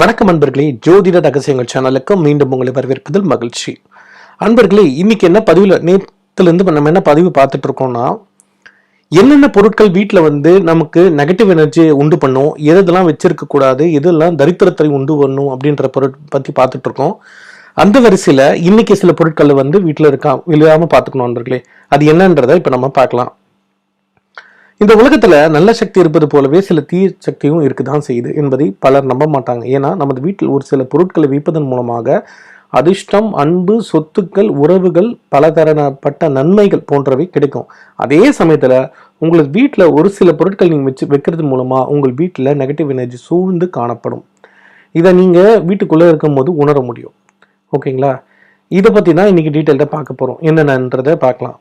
வணக்கம் அன்பர்களே, ஜோதிட ரகசியங்கள் சேனலுக்கு மீண்டும் உங்களை வரவேற்பதில் மகிழ்ச்சி. அன்பர்களே, இன்னைக்கு என்ன பதிவில் நேரத்திலிருந்து நம்ம என்ன பதிவு பார்த்துட்டு இருக்கோம்னா, என்னென்ன பொருட்கள் வீட்டில் நமக்கு நெகட்டிவ் எனர்ஜி உண்டு பண்ணும், எதெல்லாம் வச்சிருக்க கூடாது, எதெல்லாம் தரித்திரத்தை உண்டு பண்ணும் அப்படின்ற பொருட் பற்றி பார்த்துட்டு இருக்கோம். அந்த வரிசையில் இன்னைக்கு சில பொருட்கள் வீட்டில் இல்லாமல் பார்த்துக்கணும் அன்பர்களே. அது என்னன்றதை இப்போ நம்ம பார்க்கலாம். இந்த உலகத்துல நல்ல சக்தி இருப்பது போலவே சில தீய சக்தியும் இருக்குதான் செய்யுது என்பதை பலர் நம்ப மாட்டாங்க. ஏன்னா நமது வீட்டில் ஒரு சில பொருட்களை வைப்பதன் மூலமாக அதிர்ஷ்டம், அன்பு, சொத்துக்கள், உறவுகள், பலதரப்பட்ட நன்மைகள் போன்றவை கிடைக்கும். அதே சமயத்துல உங்களது வீட்டில் ஒரு சில பொருட்கள் நீங்க வைக்கிறது மூலமா உங்கள் வீட்டில் நெகட்டிவ் எனர்ஜி சூழ்ந்து காணப்படும். இதை நீங்க வீட்டுக்குள்ள இருக்கும் போது உணர முடியும். ஓகேங்களா? இதை பத்தி தான் இன்னைக்கு டீட்டெயில்டாக பார்க்க போறோம். என்னென்னன்றதை பார்க்கலாம்.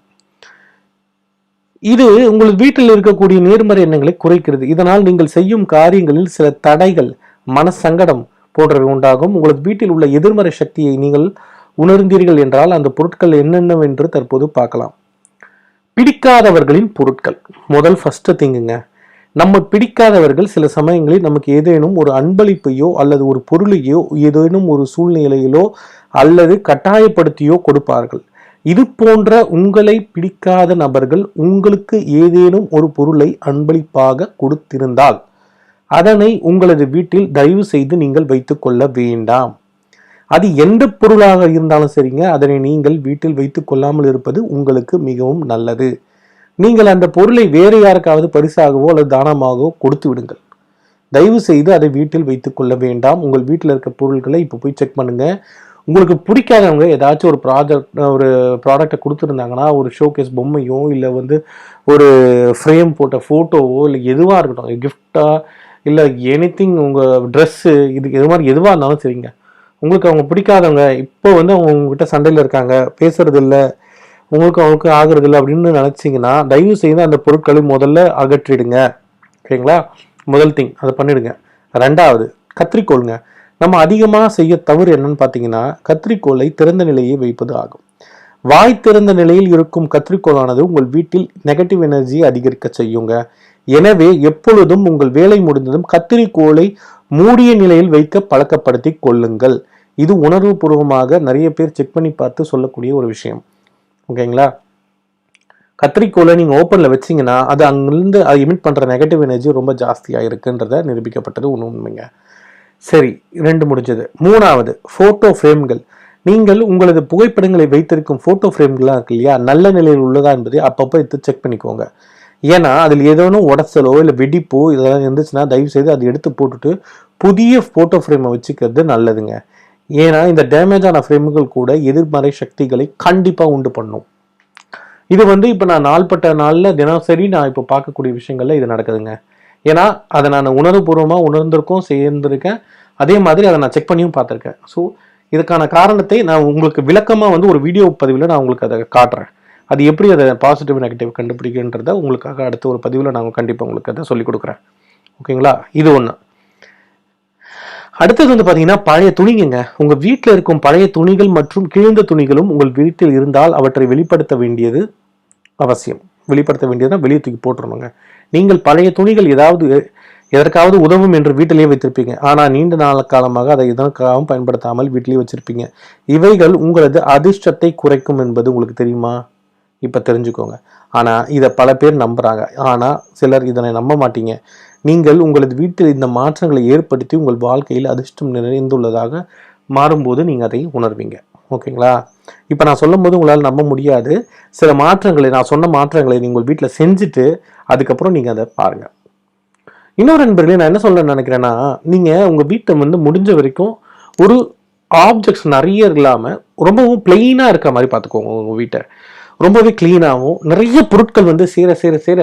இது உங்கள் வீட்டில் இருக்கக்கூடிய நேர்மறை எண்ணங்களை குறைக்கிறது. இதனால் நீங்கள் செய்யும் காரியங்களில் சில தடைகள், மனசங்கடம் போன்றவை உண்டாகும். உங்களது வீட்டில் உள்ள எதிர்மறை சக்தியை நீங்கள் உணர்ந்தீர்கள் என்றால் அந்த பொருட்கள் என்னென்னவென்று தற்போது பார்க்கலாம். பிடிக்காதவர்களின் பொருட்கள். ஃபர்ஸ்ட் திங்குங்க, நம்ம பிடிக்காதவர்கள் சில சமயங்களில் நமக்கு ஏதேனும் ஒரு அன்பளிப்பையோ அல்லது ஒரு பொருளையோ ஏதேனும் ஒரு சூழ்நிலையிலோ அல்லது கட்டாயப்படுத்தியோ கொடுப்பார்கள். இது போன்ற உங்களை பிடிக்காத நபர்கள் உங்களுக்கு ஏதேனும் ஒரு பொருளை அன்பளிப்பாக கொடுத்திருந்தால் அதனை உங்களது வீட்டில் தயவு செய்து நீங்கள் வைத்துக் கொள்ள வேண்டாம். அது எந்த பொருளாக இருந்தாலும் சரிங்க, அதனை நீங்கள் வீட்டில் வைத்துக் கொள்ளாமல் இருப்பது உங்களுக்கு மிகவும் நல்லது. நீங்கள் அந்த பொருளை வேறு யாருக்காவது பரிசாகவோ அல்லது தானமாகவோ கொடுத்து விடுங்கள். தயவு செய்து அதை வீட்டில் வைத்துக் கொள்ள வேண்டாம். உங்கள் வீட்டில் இருக்க பொருட்களை இப்போ போய் செக் பண்ணுங்க. உங்களுக்கு பிடிக்காதவங்க ஏதாச்சும் ஒரு ப்ராடக்டை கொடுத்துருந்தாங்கன்னா, ஒரு ஷோகேஸ் பொம்மையோ இல்லை ஒரு ஃப்ரேம் போட்ட ஃபோட்டோவோ இல்லை எதுவாக இருக்கட்டும், கிஃப்டா இல்லை எனிதிங், உங்கள் ட்ரெஸ்ஸு, இது எது மாதிரி எதுவாக இருந்தாலும் சரிங்க, உங்களுக்கு அவங்க பிடிக்காதவங்க இப்போ அவங்க உங்ககிட்ட சண்டையில் இருக்காங்க, பேசுறது இல்லை, அவங்களுக்கு ஆகுறது இல்லை அப்படின்னு நினச்சிங்கன்னா தயவு செய்து அந்த பொருட்களை முதல்ல அகற்றிடுங்க. ஓகேங்களா? முதல் திங் அதை பண்ணிடுங்க. ரெண்டாவது, கத்திரிக்கோளுங்க. நம்ம அதிகமாக செய்ய தவறு என்னன்னு பார்த்தீங்கன்னா, கத்திரிக்கோளை திறந்த நிலையை வைப்பது ஆகும். வாய் திறந்த நிலையில் இருக்கும் கத்திரிக்கோளானது உங்கள் வீட்டில் நெகட்டிவ் எனர்ஜியை அதிகரிக்க செய்யுங்க. எனவே எப்பொழுதும் உங்கள் வேலை முடிந்ததும் கத்திரிக்கோளை மூடிய நிலையில் வைக்க பழக்கப்படுத்தி கொள்ளுங்கள். இது உணர்வு பூர்வமாக நிறைய பேர் செக் பண்ணி பார்த்து சொல்லக்கூடிய ஒரு விஷயம். ஓகேங்களா? கத்திரிக்கோளை நீங்கள் ஓப்பனில் வச்சிங்கன்னா அது அங்கிருந்து அது எமிட் பண்ணுற நெகட்டிவ் எனர்ஜி ரொம்ப ஜாஸ்தியாக இருக்குன்றத நிரூபிக்கப்பட்டது உண்மைங்க. சரி, 2 முடிஞ்சது. 3வது, போட்டோ ஃப்ரேம்கள். நீங்கள் உங்களது புகைப்படங்களை வைத்திருக்கும் போட்டோ ஃப்ரேம்கள்லாம் இருக்கு இல்லையா, நல்ல நிலையில் உள்ளதா என்பதை அப்பப்போ எடுத்து செக் பண்ணிக்கோங்க. ஏன்னா அதில் ஏதோனும் உடச்சலோ இல்லை வெடிப்போ இதெல்லாம் இருந்துச்சுன்னா தயவு செய்து அதை எடுத்து போட்டுட்டு புதிய போட்டோ ஃப்ரேமை வச்சுக்கிறது நல்லதுங்க. ஏன்னா இந்த டேமேஜ் ஆன ஃப்ரேம்கள் கூட எதிர்மறை சக்திகளை கண்டிப்பாக உண்டு பண்ணும். இது இப்போ நான் நாள்பட்ட நாளில் தினசரி நான் இப்போ பார்க்கக்கூடிய விஷயங்கள்ல இது நடக்குதுங்க. ஏன்னா அதை நான் உணர்வுபூர்வமாக உணர்ந்திருக்கோம், சேர்ந்திருக்கேன். அதே மாதிரி அதை நான் செக் பண்ணியும் பார்த்துருக்கேன். ஸோ இதுக்கான காரணத்தை நான் உங்களுக்கு விளக்கமாக ஒரு வீடியோ பதிவில் நான் உங்களுக்கு அதை காட்டுறேன். அது எப்படி அதை பாசிட்டிவ் நெகட்டிவ் கண்டுபிடிக்கின்றத உங்களுக்காக அடுத்த ஒரு பதிவில் நான் கண்டிப்பாக உங்களுக்கு அதை சொல்லிக் கொடுக்குறேன். ஓகேங்களா? இது ஒன்று. அடுத்தது பார்த்தீங்கன்னா பழைய துணிங்க. உங்கள் வீட்டில் இருக்கும் பழைய துணிகள் மற்றும் கிழிந்த துணிகளும் உங்கள் வீட்டில் இருந்தால் அவற்றை வெளிப்படுத்த வேண்டியது அவசியம். வெளிப்படுத்த வேண்டியதுனா வெளியே தூக்கி போட்டுருணுங்க. நீங்கள் பழைய துணிகள் எதற்காவது உதவும் என்று வீட்டிலேயே வைத்திருப்பீங்க. ஆனால் நீண்ட நாள் காலமாக அதை எதற்காகவும் பயன்படுத்தாமல் வீட்டிலேயே வச்சிருப்பீங்க. இவைகள் உங்களது அதிர்ஷ்டத்தை குறைக்கும் என்பது உங்களுக்கு தெரியுமா? இப்போ தெரிஞ்சுக்கோங்க. ஆனால் இதை பல பேர் நம்புறாங்க. ஆனால் சிலர் இதனை நம்ப மாட்டீங்க. நீங்கள் உங்களது வீட்டில் இந்த மாற்றங்களை ஏற்படுத்தி உங்கள் வாழ்க்கையில் அதிர்ஷ்டம் நிறைந்துள்ளதாக மாறும்போது நீங்கள் அதை உணர்வீங்க. ஓகேங்களா? இப்போ நான் சொல்லும் போது உங்களால் நம்ப முடியாது. சில மாற்றங்களை, நான் சொன்ன மாற்றங்களை நீங்கள் வீட்டில் செஞ்சுட்டு அதுக்கப்புறம் நீங்கள் அதை பாருங்கள். இன்னொரு நண்பர்களே, நான் என்ன சொல்ல நினைக்கிறேன்னா, நீங்கள் உங்கள் வீட்டை முடிஞ்ச வரைக்கும் ஒரு ஆப்ஜெக்ட்ஸ் நிறைய இல்லாமல் ரொம்பவும் பிளெயினாக இருக்க மாதிரி பார்த்துக்கோங்க. உங்கள் வீட்டை ரொம்பவே கிளீனாகவும், நிறைய பொருட்கள் சேர சேர சேர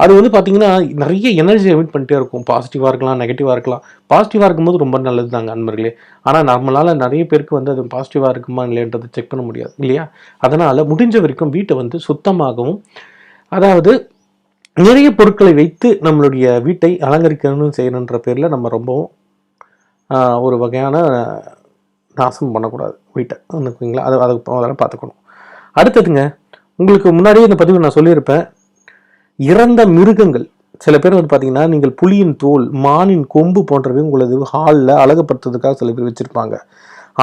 அது பார்த்தீங்கன்னா நிறைய எனர்ஜி எமிட் பண்ணிட்டே இருக்கும். பாசிட்டிவாக இருக்கலாம், நெகட்டிவாக இருக்கலாம். பாசிட்டிவாக இருக்கும்போது ரொம்ப நல்லது தாங்க நண்பர்களே. ஆனால் நம்மளால் நிறைய பேருக்கு அது பாசிட்டிவாக இருக்குமா இல்லைன்றதை செக் பண்ண முடியாது இல்லையா? அதனால் முடிஞ்ச வரைக்கும் வீட்டை சுத்தமாகவும், அதாவது நிறைய பொருட்களை வைத்து நம்மளுடைய வீட்டை அலங்கரிக்கணும்னு செய்யணுன்ற பேரில் நம்ம ரொம்பவும் ஒரு வகையான நாசம் பண்ணக்கூடாது வீட்டை. ஓகேங்களா? அதை பார்த்துக்கணும். அடுத்ததுங்க, உங்களுக்கு முன்னாடியே இந்த பதிவு நான் சொல்லியிருப்பேன், இறந்த மிருகங்கள் சில பேர் வந்து பார்த்தீங்கன்னா, நீங்கள் புலியின் தோல், மானின் கொம்பு போன்றவை உங்களது ஹால்ல அழகுபடுத்துறதுக்காக சில பேர் வச்சிருப்பாங்க.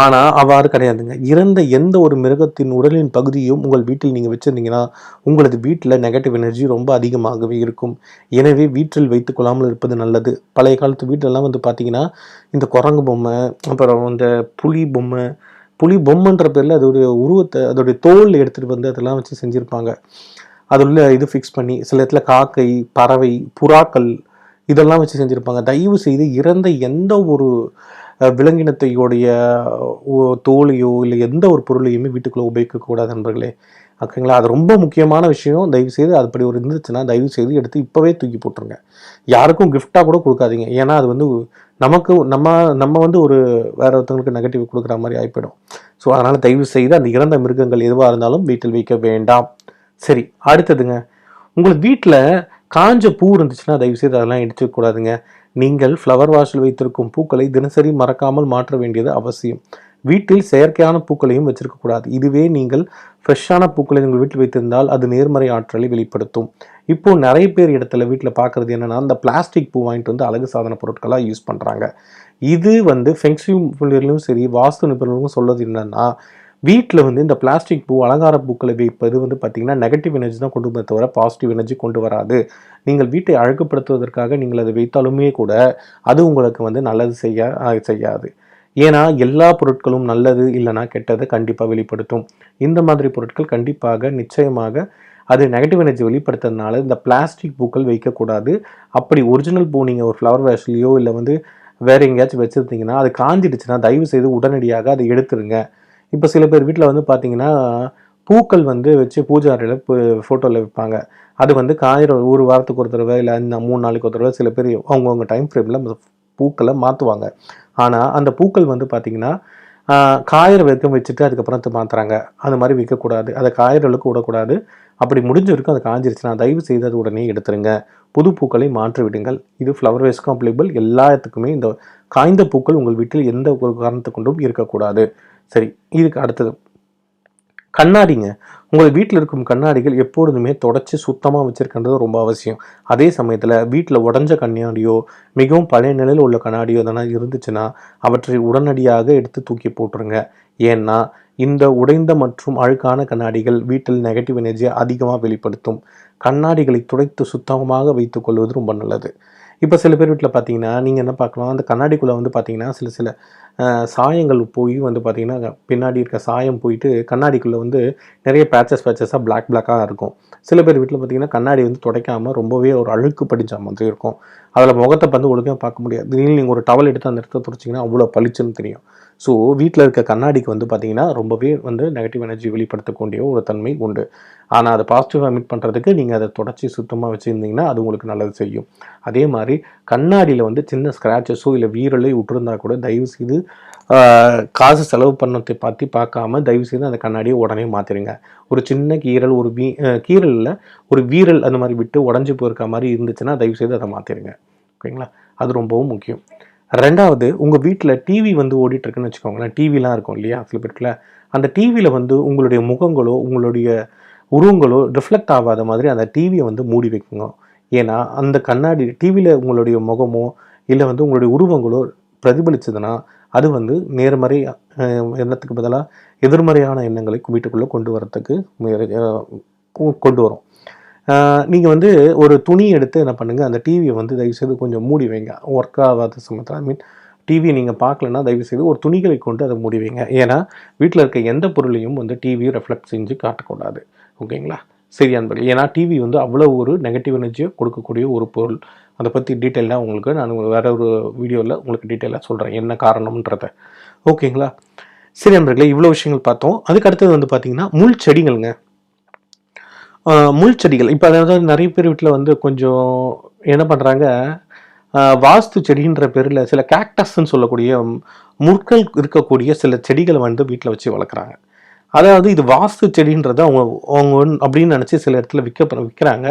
ஆனா, அவ்வாறு கிடையாதுங்க. இறந்த எந்த ஒரு மிருகத்தின் உடலின் பகுதியும் உங்கள் வீட்டில் நீங்க வச்சிருந்தீங்கன்னா, உங்களது வீட்ல நெகட்டிவ் எனர்ஜி ரொம்ப அதிகமாகவே இருக்கும். எனவே வீட்டில் வைத்துக் கொள்ளாமல் இருப்பது நல்லது. பழைய காலத்து வீட்லலாம் வந்து பார்த்தீங்கன்னா, இந்த குரங்கு பொம்மை, அப்புறம் இந்த புலி பொம்மை, புலி பொம்மைன்ற பேர்ல அதோடைய உருவத்த அதோடைய தோல் எடுத்துட்டு வந்து அதெல்லாம் வச்சு செஞ்சிருப்பாங்க. அது உள்ள இது ஃபிக்ஸ் பண்ணி, சில இடத்துல காக்கை, பறவை, புறாக்கள் இதெல்லாம் வச்சு செஞ்சிருப்பாங்க. தயவு செய்து இறந்த எந்த ஒரு விலங்கினத்தையோடைய தோலையோ இல்லை எந்த ஒரு பொருளையுமே வீட்டுக்குள்ளே உபயோகிக்கக்கூடாது நண்பர்களே. ஓகேங்களா? அது ரொம்ப முக்கியமான விஷயம். தயவுசெய்து அப்படி ஒரு இருந்துச்சுன்னா தயவுசெய்து எடுத்து இப்போவே தூக்கி போட்டுருங்க. யாருக்கும் கிஃப்டாக கூட கொடுக்காதீங்க. ஏன்னா அது வந்து நமக்கு நம்ம நம்ம வந்து ஒரு வேற ஒருத்தவங்களுக்கு நெகட்டிவ் கொடுக்குற மாதிரி ஆகிப்போயிடும். ஸோ அதனால் தயவு செய்து அந்த இறந்த மிருகங்கள் எதுவாக இருந்தாலும் வீட்டில் வைக்க வேண்டாம். சரி, அடுத்ததுங்க. உங்கள் வீட்டில் காஞ்ச பூ இருந்துச்சுன்னா தயவுசெய்து அதெல்லாம் எடுத்துக்கூடாதுங்க. நீங்கள் ஃப்ளவர் வாஷில் வைத்திருக்கும் பூக்களை தினசரி மறக்காமல் மாற்ற வேண்டியது அவசியம். வீட்டில் செயற்கையான பூக்களையும் வச்சிருக்கக்கூடாது. இதுவே நீங்கள் ஃப்ரெஷ்ஷான பூக்களை உங்கள் வீட்டில் வைத்திருந்தால் அது நேர்மறை ஆற்றலை வெளிப்படுத்தும். இப்போ நிறைய பேர் இடத்துல வீட்டில் பார்க்குறது என்னென்னா, இந்த பிளாஸ்டிக் பூ வாங்கிட்டு வந்து அழகு சாதன பொருட்களாக யூஸ் பண்ணுறாங்க. இது வந்து ஃபெங்ஷூ நிபுணர்களும் சரி, வாஸ்து நிபுணர்களும் சொல்வது என்னென்னா, வீட்டில் வந்து இந்த பிளாஸ்டிக் பூ, அலங்கார பூக்களை வைப்பது வந்து பார்த்திங்கன்னா நெகட்டிவ் எனர்ஜி தான் கொண்டு வர தவிர பாசிட்டிவ் எனர்ஜி கொண்டு வராது. நீங்கள் வீட்டை அழகுபடுத்துவதற்காக நீங்கள் அதை வைத்தாலுமே கூட அது உங்களுக்கு வந்து நல்லது செய்யாது. ஏன்னா எல்லா பொருட்களும் நல்லது இல்லைனா கெட்டதை கண்டிப்பாக வெளிப்படுத்தும். இந்த மாதிரி பொருட்கள் கண்டிப்பாக நிச்சயமாக அது நெகட்டிவ் எனர்ஜி வெளிப்படுத்துறதுனால இந்த பிளாஸ்டிக் பூக்கள் வைக்கக்கூடாது. அப்படி ஒரிஜினல் பூ நீங்கள் ஒரு ஃப்ளவர் வேஷ்லேயோ இல்லை வந்து வேறு எங்கேயாச்சும் வச்சுருந்தீங்கன்னா அது காஞ்சிடுச்சுன்னா தயவு செய்து உடனடியாக அதை எடுத்துருங்க. இப்போ சில பேர் வீட்டில் வந்து பார்த்தீங்கன்னா, பூக்கள் வந்து வச்சு பூஜை அறையில் ஃபோட்டோவில் வைப்பாங்க. அது வந்து காயிற ஒரு வாரத்துக்கு ஒரு தடவை இல்லை 3 நாளைக்கு ஒரு தடவை சில பேர் அவங்கவுங்க டைம் ஃப்ரேமில் பூக்களை மாற்றுவாங்க. ஆனால் அந்த பூக்கள் வந்து பார்த்திங்கன்னா, காயிற வரைக்கும் வச்சுட்டு அதுக்கப்புறம் மாற்றுறாங்க. அந்த மாதிரி வைக்கக்கூடாது. அதை காயிற அளவுக்கு விடக்கூடாது. அப்படி முடிஞ்ச வரைக்கும் அது காஞ்சிருச்சுன்னா தயவு செய்து அது உடனே எடுத்துருங்க. புது பூக்களை மாற்றி விடுங்கள். இது ஃப்ளவர் வேஸ்க்கும் அப்ளிகபிள். எல்லாத்துக்குமே இந்த காய்ந்த பூக்கள் உங்கள் வீட்டில் எந்த ஒரு காரணத்தை கொண்டும் இருக்கக்கூடாது. சரி, இதுக்கு அடுத்தது கண்ணாடிங்க. உங்கள் வீட்டில் இருக்கும் கண்ணாடிகள் எப்பொழுதுமே தொடச்சி சுத்தமாக வச்சுருக்கின்றது ரொம்ப அவசியம். அதே சமயத்தில் வீட்டில் உடஞ்ச கண்ணாடியோ மிகவும் பழைய நிலையில் உள்ள கண்ணாடியோ எதனால் இருந்துச்சுன்னா அவற்றை உடனடியாக எடுத்து தூக்கி போட்டுருங்க. ஏன்னா இந்த உடைந்த மற்றும் அழுக்கான கண்ணாடிகள் வீட்டில் நெகட்டிவ் எனர்ஜியை அதிகமாக வெளிப்படுத்தும். கண்ணாடிகளை துடைத்து சுத்தமாக வைத்துக் கொள்வது ரொம்ப நல்லது. இப்போ சில பேர் வீட்டில் பார்த்தீங்கன்னா, நீங்கள் என்ன பார்க்கலாம், அந்த கண்ணாடிக்குள்ளே வந்து பார்த்தீங்கன்னா சில சாயங்கள் போய் வந்து பார்த்தீங்கன்னா பின்னாடி இருக்க சாயம் போயிட்டு கண்ணாடிக்குள்ளே வந்து நிறைய பேச்சஸாக பிளாக்காக இருக்கும். சில பேர் வீட்டில் பார்த்தீங்கன்னா கண்ணாடி வந்து துடைக்காமல் ரொம்பவே ஒரு அழுக்கு படிஞ்ச மாதிரி இருக்கும். அதில் முகத்தை வந்து ஒழுங்காக பார்க்க முடியாது. திடீர்னு நீங்கள் ஒரு டவல் எடுத்து அந்த இடத்த துடைச்சிங்கன்னா அவ்வளோ பளிச்சுன்னு தெரியும். ஸோ வீட்டில் இருக்க கண்ணாடிக்கு வந்து பார்த்தீங்கன்னா ரொம்பவே வந்து நெகட்டிவ் எனர்ஜி வெளிப்படுத்தக்கூடிய ஒரு தன்மை உண்டு. ஆனால் அதை பாசிட்டிவாக மீட் பண்ணுறதுக்கு நீங்கள் அதை தொடச்சி சுத்தமாக வச்சுருந்தீங்கன்னா அது உங்களுக்கு நல்லது செய்யும். அதே மாதிரி கண்ணாடியில் வந்து சின்ன ஸ்க்ராச்சஸோ இல்லை வீரலை விட்டுருந்தா கூட தயவுசெய்து காசு செலவு பண்ணத்தை பற்றி பார்க்காம தயவுசெய்து அந்த கண்ணாடியை உடனே மாற்றிடுங்க. ஒரு சின்ன கீறல், ஒரு கீறலில் ஒரு வீரல் அந்த மாதிரி விட்டு உடஞ்சி போயிருக்க மாதிரி இருந்துச்சுன்னா தயவுசெய்து அதை மாற்றிடுங்க. ஓகேங்களா? அது ரொம்பவும் முக்கியம். ரெண்டாவது, உங்கள் வீட்டில் டிவி வந்து ஓடிட்டுருக்குன்னு வச்சுக்கோங்களேன். டிவிலாம் இருக்கும் இல்லையா சில பேருக்குல, அந்த டிவியில் வந்து உங்களுடைய முகங்களோ உங்களுடைய உருவங்களோ ரிஃப்ளெக்ட் ஆகாத மாதிரி அந்த டிவியை வந்து மூடி வைக்குங்க. ஏன்னா அந்த கண்ணாடி டிவியில் உங்களுடைய முகமோ இல்லை வந்து உங்களுடைய உருவங்களோ பிரதிபலிச்சதுன்னா அது வந்து நேர்மறை எண்ணத்துக்கு பதிலாக எதிர்மறையான எண்ணங்களை வீட்டுக்குள்ளே கொண்டு வரத்துக்கு கொண்டு வரும். நீங்கள் வந்து ஒரு துணி எடுத்து என்ன பண்ணுங்கள், அந்த டிவியை வந்து தயவுசெய்து கொஞ்சம் மூடி வைங்க. ஒர்க் ஆகாத சமயத்தில் டிவியை நீங்கள் பார்க்கலன்னா தயவுசெய்து ஒரு துணிகளை கொண்டு அதை மூடி வைங்க. ஏன்னா வீட்டில் இருக்க எந்த பொருளையும் வந்து டிவியை ரெஃப்ளெக்ட் செஞ்சு காட்டக்கூடாது. ஓகேங்களா? சரி அன்பர்களே. ஏன்னா டிவி வந்து அவ்வளோ ஒரு நெகட்டிவ் எனர்ஜியை கொடுக்கக்கூடிய ஒரு பொருள். அதை பற்றி டீட்டெயிலாக உங்களுக்கு நான் வேறு ஒரு வீடியோவில் உங்களுக்கு டீட்டெயிலாக சொல்கிறேன் என்ன காரணம்ன்றதை. ஓகேங்களா? சரி அன்பர்களே, இவ்வளோ விஷயங்கள் பார்த்தோம். அதுக்கு அடுத்தது வந்து பார்த்திங்கன்னா முள் செடிகள்ங்க. முள் செடிகள் இப்போ அதாவது நிறைய பேர் வீட்டில் வந்து கொஞ்சம் என்ன பண்ணுறாங்க, வாஸ்து செடின்ற பேரில் சில கேக்டஸ்ன்னு சொல்லக்கூடிய முட்கள் இருக்கக்கூடிய சில செடிகளை வந்து வீட்டில் வச்சு வளர்க்குறாங்க. அதாவது இது வாஸ்து செடின்றதை அவங்க அப்படின்னு நினச்சி சில இடத்துல விற்கிறாங்க.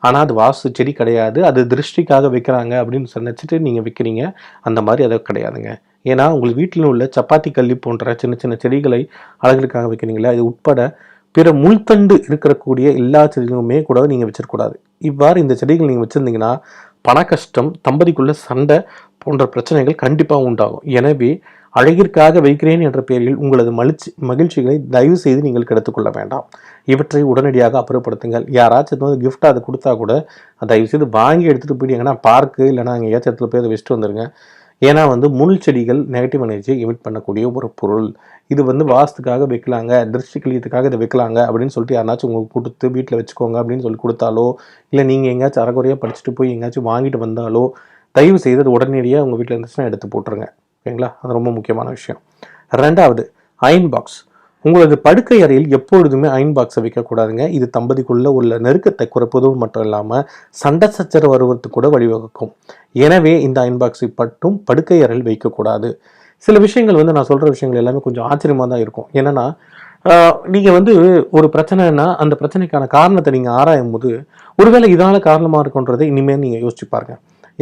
ஆனால் அது வாஸ்து செடி கிடையாது, அது திருஷ்டிக்காக வைக்கிறாங்க அப்படின்னு நினச்சிட்டு நீங்கள் விற்கிறீங்க. அந்த மாதிரி அதை கிடையாதுங்க. ஏன்னா உங்கள் வீட்டில் உள்ள சப்பாத்தி கல்லி போன்ற சின்ன சின்ன செடிகளை அழகுக்காக வைக்கிறீங்களா, இது உட்பட பிற முள்தண்டு இருக்கக்கூடிய எல்லா செடிகளுமே கூட நீங்கள் வச்சிடக்கூடாது. இவ்வாறு இந்த செடிகள் நீங்கள் வச்சுருந்தீங்கன்னா பண கஷ்டம், தம்பதிக்குள்ள சண்டை போன்ற பிரச்சனைகள் கண்டிப்பாக உண்டாகும். எனவே அழகிற்காக வைக்கிறேன் என்ற பெயரில் உங்களது மகிழ்ச்சிகளை தயவு செய்து நீங்கள் கெடுத்துக்கொள்ள வேண்டாம். இவற்றை உடனடியாக அப்புறப்படுத்துங்கள். யாராச்சும் வந்து கிஃப்ட் அதை கொடுத்தா கூட தயவு செய்து வாங்கி எடுத்துகிட்டு போயிட்டு எங்கன்னா பார்க்கு இல்லைனா எங்கேயாச்சும் இடத்துல போய் அதை வச்சுட்டு வந்துருங்க. ஏன்னா வந்து முள் செடிகள் நெகட்டிவ் எனர்ஜியை எமிட் பண்ணக்கூடிய ஒரு பொருள். இது வந்து வாஸ்துக்காக வைக்கலாங்க, திருஷ்டி கிளியத்துக்காக இதை வைக்கலாங்க அப்படின்னு சொல்லிட்டு யாராச்சும் உங்களுக்கு கொடுத்து வீட்டில் வச்சுக்கோங்க அப்படின்னு சொல்லி கொடுத்தாலோ, இல்லை நீங்கள் எங்கேயாச்சும் அரைக்குறையாக படிச்சுட்டு போய் எங்கேயாச்சும் வாங்கிட்டு வந்தாலோ தயவு செய்து அது உடனடியாக உங்கள் வீட்டில் இருந்துச்சுன்னா எடுத்து போட்டுருங்க. ஓகேங்களா? அது ரொம்ப முக்கியமான விஷயம். 2வது, அயன் பாக்ஸ். உங்களது படுக்கை அறையில் எப்பொழுதுமே அயன் பாக்ஸை வைக்கக்கூடாதுங்க. இது தம்பதிக்குள்ள உள்ள நெருக்கத்தை குறைப்பதும் மட்டும் இல்லாமல் சண்டை சச்சரவு வருவதற்கு கூட வழிவகுக்கும். எனவே இந்த அயன் பாக்ஸை மட்டும் படுக்கை அறையில் வைக்கக்கூடாது. சில விஷயங்கள் வந்து நான் சொல்கிற விஷயங்கள் எல்லாமே கொஞ்சம் ஆச்சரியமாக தான் இருக்கும். என்னென்னா நீங்கள் வந்து ஒரு பிரச்சனைனா அந்த பிரச்சனைக்கான காரணத்தை நீங்கள் ஆராயும் போது ஒருவேளை இதனால் காரணமாக இருக்குன்றதை இனிமேல் நீங்கள் யோசிச்சு பாருங்க.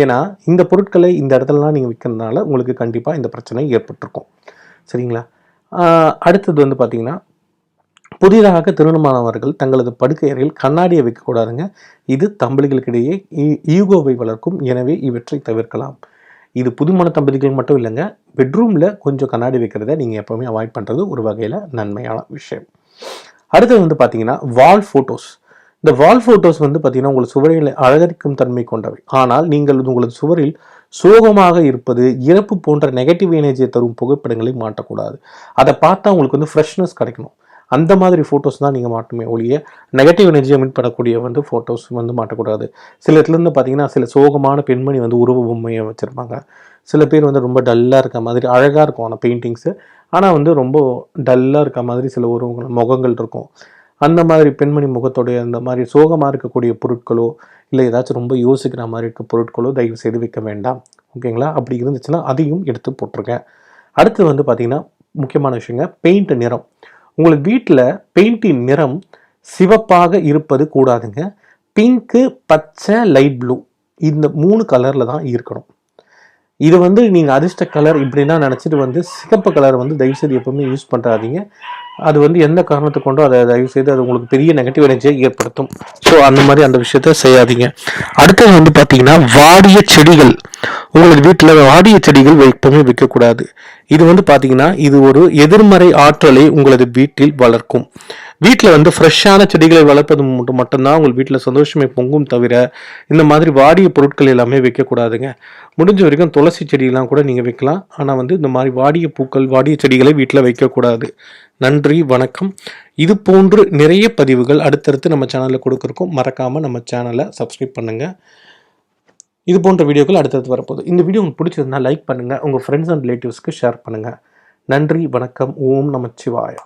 ஏன்னா இந்த பொருட்களை இந்த இடத்துலலாம் நீங்கள் விற்கிறதுனால உங்களுக்கு கண்டிப்பாக இந்த பிரச்சனை ஏற்பட்டிருக்கும். சரிங்களா? அடுத்தது வந்து பார்த்தீங்கன்னா, புதிதாக திருமணமானவர்கள் தங்களது படுக்கை அறையில் கண்ணாடியை வைக்கக்கூடாதுங்க. இது தம்பதிகளுக்கிடையே ஈகோவை வளர்க்கும். எனவே இவற்றை தவிர்க்கலாம். இது புதுமண தம்பதிகள் மட்டும் இல்லைங்க, பெட்ரூமில் கொஞ்சம் கண்ணாடி வைக்கிறத நீங்கள் எப்போவுமே அவாய்ட் பண்ணுறது ஒரு வகையில் நன்மையான விஷயம். அடுத்தது வந்து பார்த்தீங்கன்னா வால் ஃபோட்டோஸ். இந்த வால் ஃபோட்டோஸ் வந்து பார்த்தீங்கன்னா உங்கள் சுவரில் அழகரிக்கும் தன்மை கொண்டவை. ஆனால் நீங்கள் உங்களது சுவரில் சோகமாக இருப்பது, இறப்பு போன்ற நெகட்டிவ் எனர்ஜியை தரும் புகைப்படங்களை மாட்டக்கூடாது. அதை பார்த்தா உங்களுக்கு வந்து ஃப்ரெஷ்னஸ் கிடைக்கணும். அந்த மாதிரி ஃபோட்டோஸ் தான் நீங்கள் மாட்டுமே ஒழிய நெகட்டிவ் எனர்ஜியை மீட் பண்ணக்கூடிய வந்து ஃபோட்டோஸ் வந்து மாட்டக்கூடாது. சில இடத்துலேருந்து பார்த்தீங்கன்னா சில சோகமான பெண்மணி வந்து உருவ பொம்மையை வச்சுருப்பாங்க. சில பேர் வந்து ரொம்ப டல்லாக இருக்க மாதிரி அழகாக இருக்கும் ஆனால் பெயிண்டிங்ஸு, ஆனால் வந்து ரொம்ப டல்லாக இருக்க மாதிரி சில முகங்கள் இருக்கும். அந்த மாதிரி பெண்மணி முகத்தோடைய அந்த மாதிரி சோகமாக இருக்கக்கூடிய பொருட்களோ இல்லை ஏதாச்சும் ரொம்ப யோசிக்கிற மாதிரி இருக்க பொருட்களோ தயவு செய்து வைக்க வேண்டாம். ஓகேங்களா? அப்படி இருந்துச்சுன்னா அதையும் எடுத்து போட்டுருங்க. அடுத்து வந்து பார்த்திங்கன்னா முக்கியமான விஷயங்க, பெயிண்ட் நிறம். உங்களுக்கு வீட்டில் பெயிண்டின் நிறம் சிவப்பாக இருப்பது கூடாதுங்க. பிங்க்கு, பச்சை, லைட் ப்ளூ இந்த 3 கலரில் தான் இருக்கணும். இது வந்து நீங்கள் அதிர்ஷ்ட கலர் இப்படின்னா நினச்சிட்டு வந்து சிகப்பு கலர் வந்து தயவுசெய்து எப்பவுமே யூஸ் பண்ணுறாதீங்க. அது வந்து எந்த காரணத்தை கொண்டோ அதை தயவுசெய்து அது உங்களுக்கு பெரிய நெகட்டிவ் எனர்ஜியை ஏற்படுத்தும். ஸோ அந்த மாதிரி அந்த விஷயத்த செய்யாதீங்க. அடுத்தது வந்து பார்த்தீங்கன்னா வாடிய செடிகள். உங்களது வீட்டில் வாடிய செடிகள் எப்பவுமே வைக்கக்கூடாது. இது வந்து பார்த்தீங்கன்னா இது ஒரு எதிர்மறை ஆற்றலை உங்களது வீட்டில் வளர்க்கும். வீட்டில் வந்து ஃப்ரெஷ்ஷான செடிகளை வளர்ப்பது மட்டும்தான் உங்கள் வீட்டில் சந்தோஷமே பொங்கும் தவிர இந்த மாதிரி வாடிய பொருட்கள் எல்லாமே வைக்கக்கூடாதுங்க. முடிஞ்ச வரைக்கும் துளசி செடியெல்லாம் கூட நீங்கள் வைக்கலாம். ஆனால் வந்து இந்த மாதிரி வாடிய பூக்கள், வாடிய செடிகளை வீட்டில் வைக்கக்கூடாது. நன்றி, வணக்கம். இது போன்று நிறைய பதிவுகள் அடுத்தடுத்து நம்ம சேனலில் கொடுக்குறோம். மறக்காமல் நம்ம சேனலை சப்ஸ்கிரைப் பண்ணுங்கள். இது போன்ற வீடியோக்கள் அடுத்தடுத்து வரப்போகுது. இந்த வீடியோ உங்களுக்கு பிடிச்சிருந்தா லைக் பண்ணுங்கள், உங்கள் ஃப்ரெண்ட்ஸ் அண்ட் ரிலேட்டிவ்ஸ்க்கு ஷேர் பண்ணுங்கள். நன்றி, வணக்கம். ஓம் நமச்சிவாய.